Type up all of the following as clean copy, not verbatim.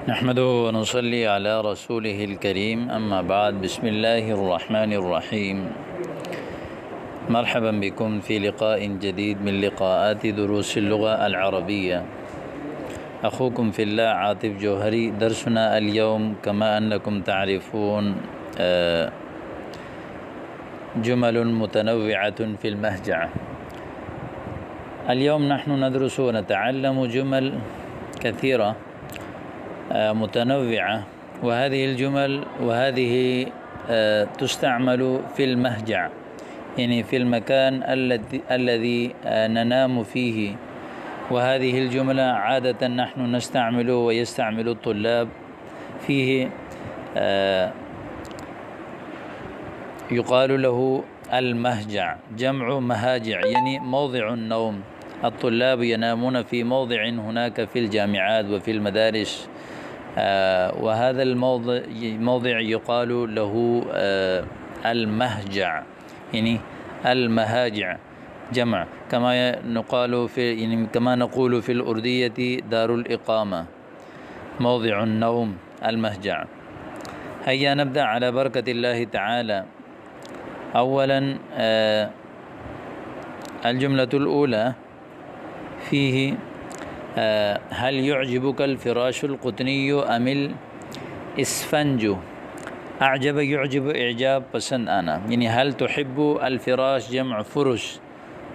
نحمده ونصلي على رسوله الكريم أما بعد بسم الله الرحمن الرحيم. مرحبا بكم في لقاء جديد من لقاءات دروس اللغة العربية. أخوكم في الله عاطف جوهري. درسنا اليوم كما أنكم تعرفون جمل متنوعة في المهجع. اليوم نحن ندرس ونتعلم جمل كثيرة متنوعة، وهذه الجمل تستعمل في المهجع، يعني في المكان الذي ننام فيه. وهذه الجملة عادة نحن نستعمل ويستعمل الطلاب فيه، يقال له المهجع، جمع مهاجع يعني موضع النوم. الطلاب ينامون في موضع هناك في الجامعات وفي المدارس، وهذا الموضع يقال له المهجع، يعني المهاجع جمع، كما نقول في الأردية دار الإقامة، موضع النوم المهجع. هيا نبدأ على بركة الله تعالى. أولا الجملة الأولى فيه هل يعجبك الفراش القطني أم الإسفنج؟ أعجب يعجب إعجاب پسند آنا، يعني هل تحب الفراش جمع فرش،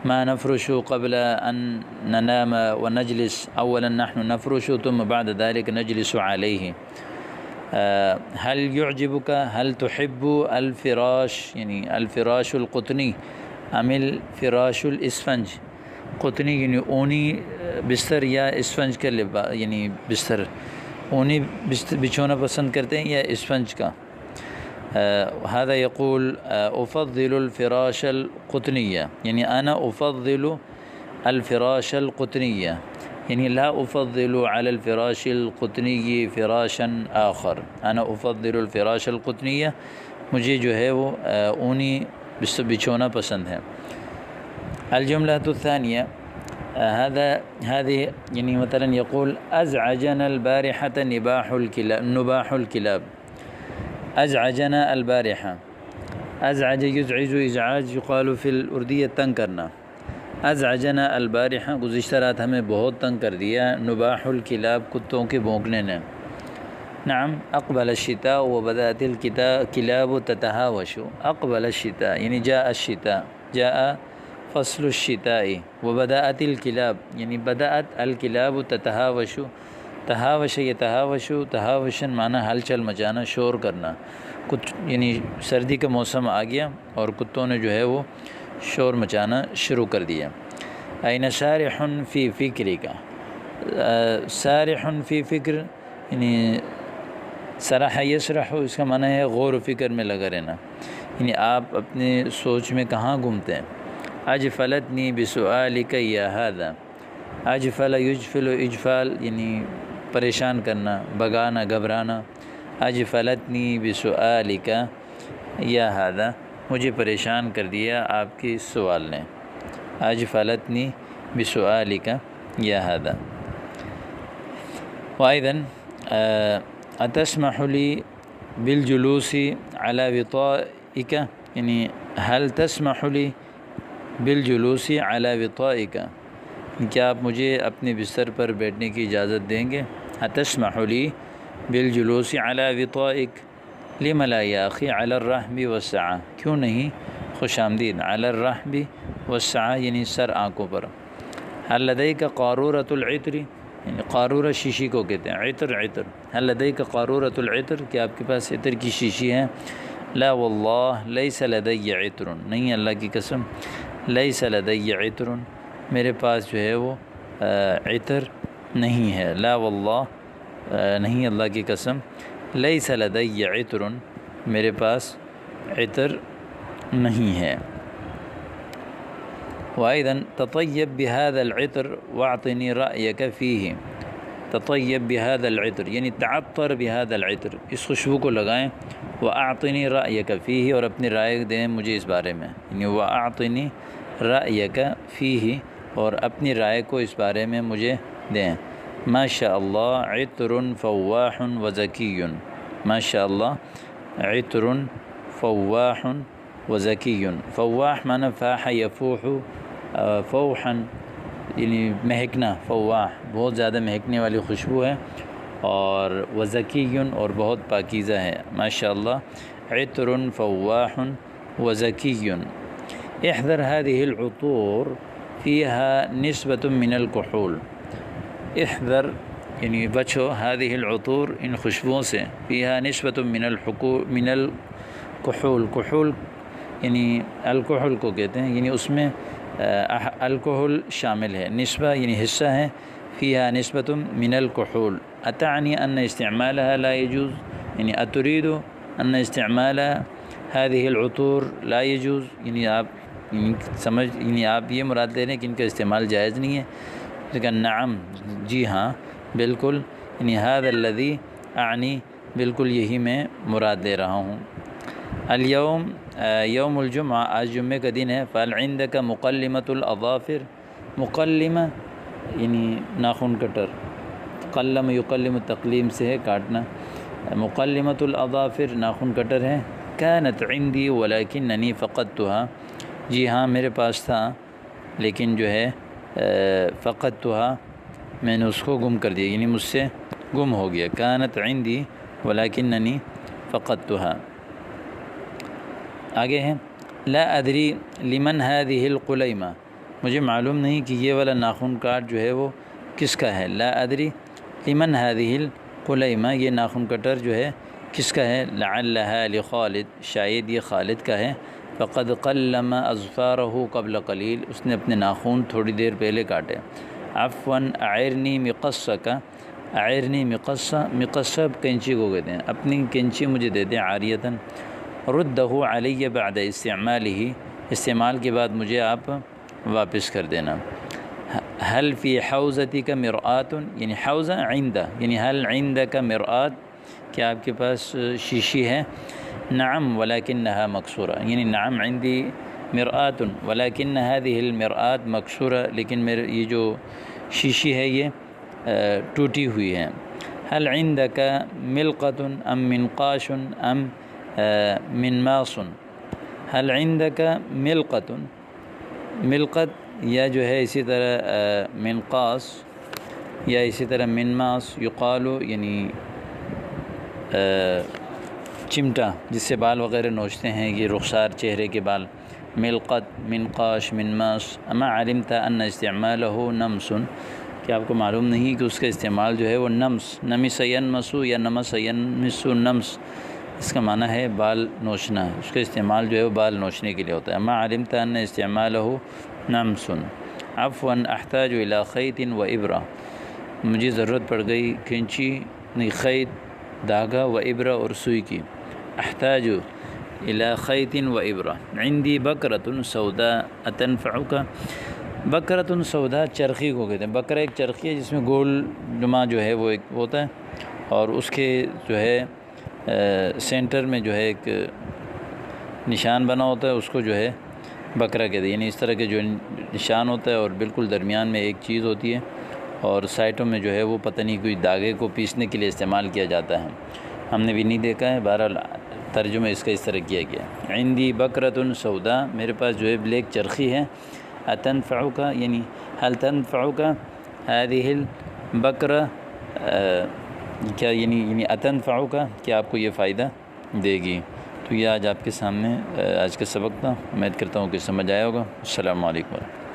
ما نفرش قبل أن ننام ونجلس. أولا نحن نفرش ثم بعد ذلك نجلس عليه. هل يعجبك، هل تحب الفراش، يعني الفراش القطني أم الفراش الإسفنج؟ قطنی یعنی اونی بستر یا اسفنج کا یعنی بستر، اونی بچھونا پسند کرتے ہیں یا اسفنج کا. هذا يقول أفضل الفراش القطنية، يعني أنا أفضل الفراش القطنية، يعني لا أفضل على الفراش القطني فراشا آخر. أنا أفضل الفراش القطنية، مجھے جو ہے وہ اونی بچھونا پسند ہے. الجملة الثانية هذه يعني مثلا يقول أزعجنا البارحة نباح الكلاب. أزعجنا البارحة، أزعج يزعج إزعاج يقال في الأردية تنگ کرنا. أزعجنا البارحة گزشتہ رات ہمیں بہت تنگ کر دیا. نباح الكلاب کتوں کے بھونکنے نے. نعم أقبل الشتاء وبدأت الكلاب تتهاوش. أقبل الشتاء يعني جاء الشتاء، جاء فصل الشتاء وبدأت الكلاب يعني بدأت الكلاب تتهاوش. تهاوش يتهاوش، تهاوشن معنی ہلچل مچانا، شور کرنا. کچھ یعنی سردی کا موسم آ گیا اور کتوں نے جو ہے وہ شور مچانا شروع کر دیا. أين سارح في فکرک؟ سارح فی فکر یعنی سرح یسرح، اس کا معنی ہے غور و فکر میں لگا رہنا، یعنی آپ اپنے سوچ میں کہاں گھومتے ہیں. اجفلتنی بسؤالک یا هذا. اجفل یجفل اجفال یعنی پریشان کرنا، بگانا، گھبرانا. اجفلتنی بسؤالک یا هذا، مجھے پریشان کر دیا آپ کے سوال نے. اجفلتنی بسؤالک یا هذا. وأيضا أتسمح لي بالجلوس على وطائك، يعني هل تسمح لي بالجلوس على وطائك، کیا آپ مجھے اپنے بستر پر بیٹھنے کی اجازت دیں گے. أتسمح لي بالجلوس على وطائك. لم لا يا أخي على الرحب والسعة، کیوں نہیں، خوش آمدید. على الرحب والسعة یعنی سر آنکھوں پر. هل لديك قارورة العطر، یعنی قارورہ شیشی کو کہتے ہیں، عطر عطر. هل لديك قارورة العطر، کیا آپ کے پاس عطر کی شیشی ہے. لا والله ليس لدي عطر، نہیں اللہ کی قسم. ليس لدي عطر، میرے پاس جو ہے وہ عطر نہیں ہے. لا والله نہیں اللہ کی قسم. ليس لدي عطر، میرے پاس عطر نہیں ہے. وأيضا تطيب بهذا العطر واعطني رأيك فيه. تطيب بهذا العطر یعنی تعطر بهذا العطر، اس خوشبو کو لگائیں. واعطني رأيك فيه، اور اپنی رائے دیں مجھے اس بارے میں، یعنی واعطني رأيك فيه، اور اپنی رائے کو اس بارے میں مجھے دیں. ماشاء اللہ عطر فواح وزکی، ماشاء اللہ عطر فواح وزکی، فواح معنی فاح یفوح فوحا یعنی مہکنا، فواح بہت زیادہ مہکنے والی خوشبو ہے، اور وزکی اور بہت پاکیزہ ہے، ماشاء اللہ عطر فواح وزکی۔ احذر هذه العطور فيها نسبة من الكحول، احذر یعنی بچو هذه العطور ان خوشبوؤں سے، فيها نسبة من الكحول، کحول یعنی الکحل کو کہتے ہیں، یعنی اس میں الکحل شامل ہے، نسبہ یعنی حصہ ہے، فيها نسبة من الكحول، اتعنی ان استعمالها لا يجوز، یعنی اتريد ان استعمال هذه العطور لا يجوز، یعنی آپ یہ مراد لے رہے ہیں کہ ان کا استعمال جائز نہیں ہے، لیکن نعم جی ہاں بالکل، یعنی هذا الذي اعنی بالکل یہی میں مراد لے رہا ہوں۔ اليوم یوم الجمعہ، آج جمعے کا دن ہے، فهل عندك مقلمۃ الاظافر، مقلمہ یعنی ناخن کٹر، قلم یقلم تقلیم سے ہے کاٹنا، مقلمۃ الاظافر ناخن کٹر ہے، كانت عندي ولكنني فقدتها، جی ہاں میرے پاس تھا لیکن جو ہے فقدتها میں نے اس کو گم کر دیا، یعنی مجھ سے گم ہو گیا، كانت عندي ولكنني فقدتها۔ آگے ہیں لا ادری لمن هذه القلیمہ، مجھے معلوم نہیں کہ یہ والا ناخن کاٹ جو ہے وہ کس کا ہے، لا ادری لمن هذه القلیمہ، یہ ناخن کٹر جو ہے کس کا ہے، لعلها لخالد، شاید یہ خالد کا ہے، فقد قلم اظفارہ قبل قلیل، اس نے اپنے ناخن تھوڑی دیر پہلے کاٹے، عفوا اعرنی مقصک، اعرنی مقصہ، مقصہ کینچی کو کہتے ہیں، اپنی کینچی مجھے دے دیں، عاریتاً، ردہ علی بعد استعمالہ، استعمال کے بعد مجھے آپ واپس کر دینا، حل فی حوزتک مرآۃ، یعنی حوزہ عندہ، یعنی حل عندک مرآۃ، کیا آپ کے پاس شیشی ہے، نعم ولکنہا مکسورہ، یعنی نعم عندی مرآۃ ولکن هذه المرآۃ مکسورہ، لیکن میرے یہ جو شیشی ہے یہ ٹوٹی ہوئی ہے، حل عندک ملقۃ ام منقاش ام منماس، حل عندک ملقۃ، ملقت یا جو ہے اسی طرح منقاس یا اسی طرح منماس، یقال یعنی چمٹا جس سے بال وغیرہ نوچتے ہیں، یہ رخسار چہرے کے بال، ملقت منقاش منماس، اما علمت ان استعمالہ نمس، کہ آپ کو معلوم نہیں کہ اس کا استعمال جو ہے وہ نمس، نمس ینمسو یا نمس ینمسو، نمس اس کا معنی ہے بال نوچنا، اس کا استعمال جو ہے وہ بال نوچنے کے لیے ہوتا ہے، اما علمت ان استعمالہ نمس، عفوا احتاج الی خیط و ابرہ، مجھے ضرورت پڑ گئی کینچی نہیں خیط دھاگا و ابرہ اور سوئی کی، احتاج الی خیط و ابرہ، عندی بکرۃ سوداء اتنفعک، بکرۃ سوداء چرخی کو کہتے ہیں، بکرا ایک چرخی ہے جس میں گول نما جو ہے وہ ایک ہوتا ہے، اور اس کے جو ہے سینٹر میں جو ہے ایک نشان بنا ہوتا ہے، اس کو جو ہے بکرا کہتے ہیں، یعنی اس طرح کے جو نشان ہوتا ہے اور بالکل درمیان میں ایک چیز ہوتی ہے، اور سائٹوں میں جو ہے وہ پتہ نہیں کوئی دھاگے کو پیسنے کے لیے استعمال کیا جاتا ہے، ہم نے بھی نہیں دیکھا ہے، بہرحال ترجمہ اس کا اس طرح کیا گیا، عندی بکرۃ سوداء، میرے پاس جو ہے بلیک چرخی ہے، اتنفعک یعنی هل تنفعک هذه البکرہ، کیا یعنی اتنفعک، کیا آپ کو یہ فائدہ دے گی۔ تو یہ آج آپ کے سامنے آج کا سبق تھا، امید کرتا ہوں کہ سمجھ آیا ہوگا۔ السلام علیکم۔